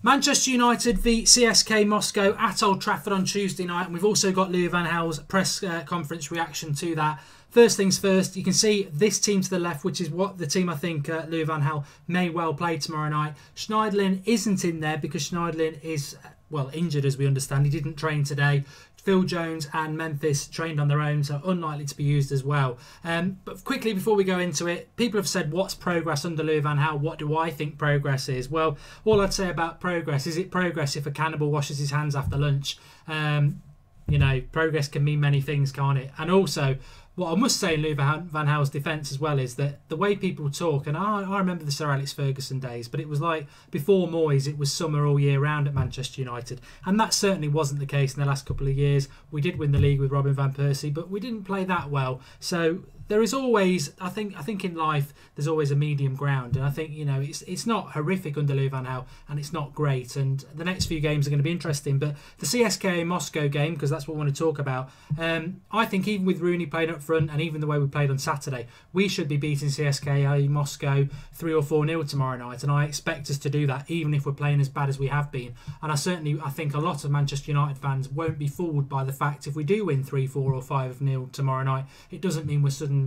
Manchester United v CSKA Moscow at Old Trafford on Tuesday night, and we've also got Louis van Gaal's press conference reaction to that. First things first, you can see this team to the left, which is what the team I think Louis van Gaal may well play tomorrow night. Schneiderlin isn't in there because Schneiderlin is, well, injured as we understand. He didn't train today. Phil Jones and Memphis trained on their own, so unlikely to be used as well. But quickly before we go into it, people have said, what's progress under Louis van Gaal? What do I think progress is? Well, all I'd say about progress is it progress if a cannibal washes his hands after lunch. You know, progress can mean many things, can't it? And also, what I must say in Louis van Gaal's defence as well is that the way people talk, and I remember the Sir Alex Ferguson days, but it was like before Moyes, it was summer all year round at Manchester United, and that certainly wasn't the case in the last couple of years. We did win the league with Robin van Persie, but we didn't play that well. So there is always, I think in life there's always a medium ground, and I think, you know, it's not horrific under Louis van Gaal, and it's not great, and the next few games are going to be interesting. But the CSKA Moscow game, because that's what we want to talk about, I think even with Rooney playing up front and even the way we played on Saturday, we should be beating CSKA Moscow 3 or 4-0 tomorrow night, and I expect us to do that even if we're playing as bad as we have been. And I think a lot of Manchester United fans won't be fooled by the fact if we do win 3, 4 or 5-0 tomorrow night, it doesn't mean we're suddenly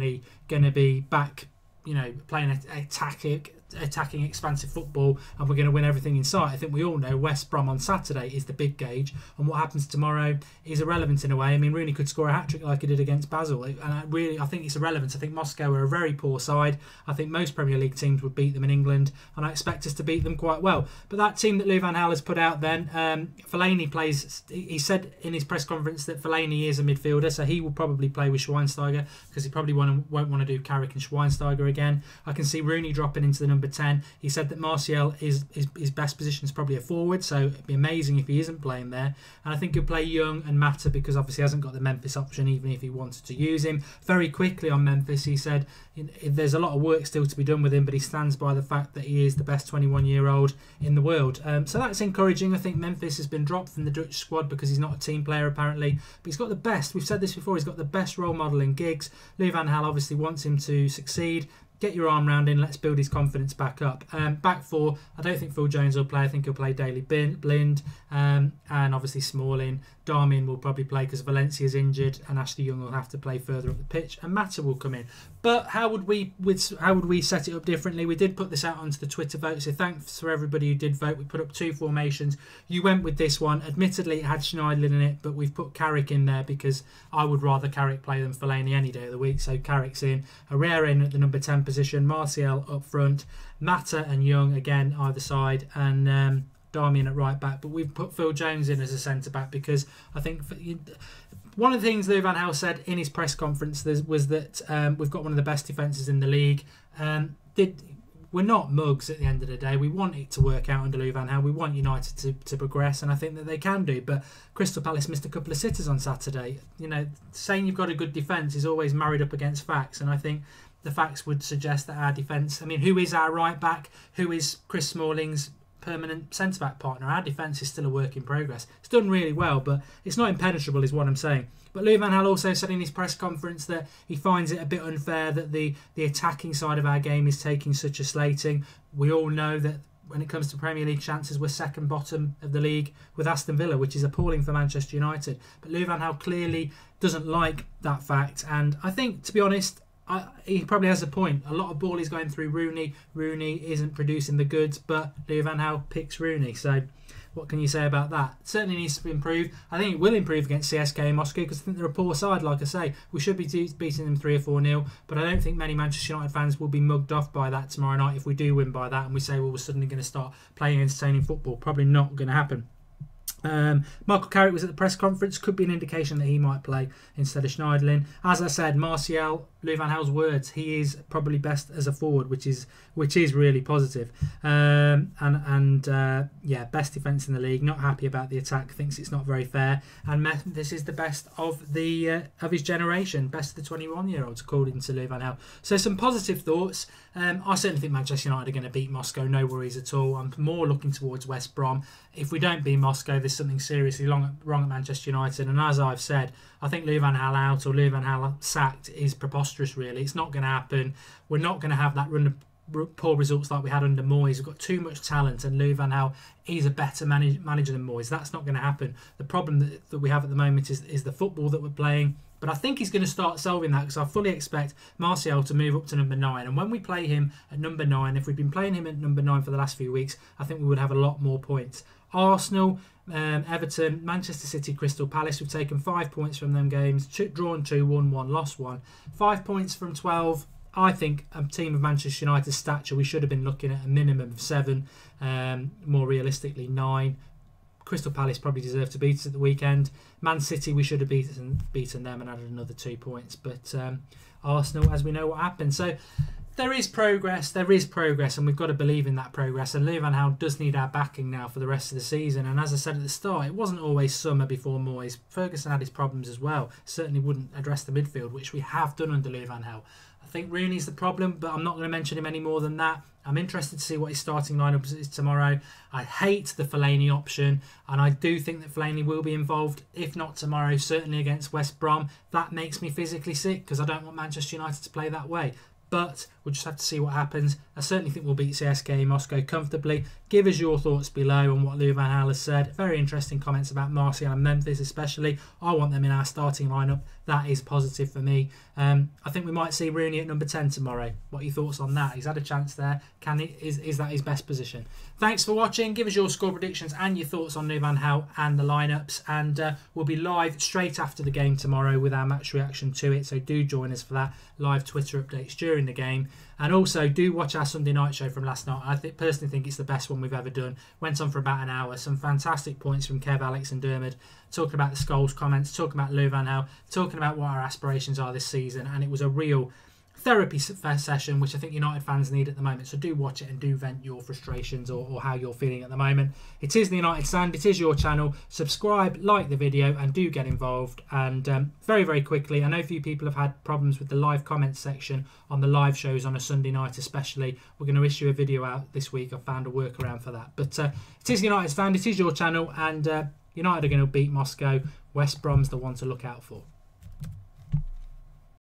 going to be back, you know, playing attacking expansive football and we're going to win everything in sight. I think we all know West Brom on Saturday is the big gauge, and what happens tomorrow is irrelevant in a way. I mean, Rooney could score a hat-trick like he did against Basel, and I think it's irrelevant. I think Moscow are a very poor side. I think most Premier League teams would beat them in England, and I expect us to beat them quite well. But that team that Louis van Gaal has put out then, Fellaini plays, he said in his press conference that Fellaini is a midfielder, so he will probably play with Schweinsteiger because he probably won't want to do Carrick and Schweinsteiger again. I can see Rooney dropping into the number 10. He said that Martial is his best position is probably a forward, so it'd be amazing if he isn't playing there. And I think he'll play Young and Mata because obviously he hasn't got the Memphis option, even if he wanted to use him. Very quickly on Memphis, he said there's a lot of work still to be done with him, but he stands by the fact that he is the best 21-year-old in the world. So that's encouraging. I think Memphis has been dropped from the Dutch squad because he's not a team player apparently, but he's got the best. We've said this before. He's got the best role model in Giggs. Louis van Gaal obviously wants him to succeed. Get your arm round in, let's build his confidence back up. Back four, I don't think Phil Jones will play. I think he'll play Daley Blind and obviously Smalling. Darmian will probably play because Valencia's injured, and Ashley Young will have to play further up the pitch, and Mata will come in. But how would we set it up differently? We did put this out onto the Twitter vote, so thanks for everybody who did vote. We put up 2 formations. You went with this one. Admittedly, it had Schneiderlin in it, but we've put Carrick in there because I would rather Carrick play than Fellaini any day of the week. So Carrick's in. Herrera in at the number 10 position. Martial up front. Mata and Young again either side, and Darmian at right back. But we've put Phil Jones in as a centre back because I think one of the things Louis van Gaal said in his press conference was that we've got one of the best defences in the league. We're not mugs at the end of the day. We want it to work out under Louis van Gaal. We want United to progress, and I think that they can do. But Crystal Palace missed a couple of sitters on Saturday. You know, saying you've got a good defence is always married up against facts, and I think the facts would suggest that our defence, I mean, who is our right back? Who is Chris Smalling's permanent centre-back partner? Our defence is still a work in progress. It's done really well, but it's not impenetrable is what I'm saying. But Louis van Gaal also said in his press conference that he finds it a bit unfair that the attacking side of our game is taking such a slating. We all know that when it comes to Premier League chances, we're second bottom of the league with Aston Villa, which is appalling for Manchester United. But Louis van Gaal clearly doesn't like that fact, and I think, to be honest, he probably has a point. A lot of ball is going through Rooney. Rooney isn't producing the goods, but Louis van Gaal picks Rooney. So what can you say about that? It certainly needs to improve. I think it will improve against CSKA Moscow because I think they're a poor side, like I say. We should be beating them 3 or 4-0, but I don't think many Manchester United fans will be mugged off by that tomorrow night if we do win by that and we say, well, we're suddenly going to start playing entertaining football. Probably not going to happen. Michael Carrick was at the press conference. Could be an indication that he might play instead of Schneiderlin. As I said, Martial, Louis van Gaal's words, he is probably best as a forward, which is really positive. Yeah, best defence in the league. Not happy about the attack. Thinks it's not very fair. And this is the best of the of his generation, best of the 21-year-olds, according to Louis van Gaal. So some positive thoughts. I certainly think Manchester United are going to beat Moscow. No worries at all. I'm more looking towards West Brom. If we don't beat Moscow, there's something seriously wrong at Manchester United. And as I've said, I think Louis van Gaal out or Louis van Gaal sacked is preposterous, really. It's not going to happen. We're not going to have that run poor results like we had under Moyes. We've got too much talent, and Louis van Gaal is a better manager than Moyes. That's not going to happen. The problem that we have at the moment is the football that we're playing. But I think he's going to start solving that, because I fully expect Martial to move up to number 9. And when we play him at number 9, if we've been playing him at number 9 for the last few weeks, I think we would have a lot more points. Arsenal, Everton, Manchester City, Crystal Palace, we've taken 5 points from them games. Drawn 2, won 1, lost 1. 5 points from 12. I think a team of Manchester United's stature, we should have been looking at a minimum of 7, more realistically 9. Crystal Palace probably deserved to beat us at the weekend. Man City, we should have beaten them and added another 2 points. But Arsenal, as we know what happened. So there is progress, and we've got to believe in that progress. And Louis van Gaal does need our backing now for the rest of the season. And as I said at the start, it wasn't always summer before Moyes. Ferguson had his problems as well. Certainly wouldn't address the midfield, which we have done under Louis van Gaal. I think Rooney's the problem, but I'm not going to mention him any more than that. I'm interested to see what his starting lineup is tomorrow. I hate the Fellaini option, and I do think that Fellaini will be involved, if not tomorrow, certainly against West Brom. That makes me physically sick, because I don't want Manchester United to play that way. But we'll just have to see what happens. I certainly think we'll beat CSKA Moscow comfortably. Give us your thoughts below on what Louis van Gaal has said. Very interesting comments about Martial and Memphis especially. I want them in our starting lineup. That is positive for me. I think we might see Rooney at number 10 tomorrow. What are your thoughts on that? He's had a chance there. Is that his best position? Thanks for watching. Give us your score predictions and your thoughts on Louis van Gaal and the lineups. And we'll be live straight after the game tomorrow with our match reaction to it. So do join us for that. Live Twitter updates during the game. And also do watch our Sunday night show from last night. I personally think it's the best one we've ever done. Went on for about an hour. Some fantastic points from Kev, Alex and Dermot. Talking about the Scholes comments. Talking about Louis van Gaal. Talking about what our aspirations are this season. And it was a real therapy session, which I think United fans need at the moment. So do watch it and do vent your frustrations or how you're feeling at the moment. It is the United Stand. It is your channel. Subscribe, like the video, and do get involved. And very, very quickly, I know a few people have had problems with the live comments section on the live shows on a Sunday night especially. We're going to issue a video out this week. I've found a workaround for that. But it is the United Stand. It is your channel. And United are going to beat Moscow. West Brom's the one to look out for.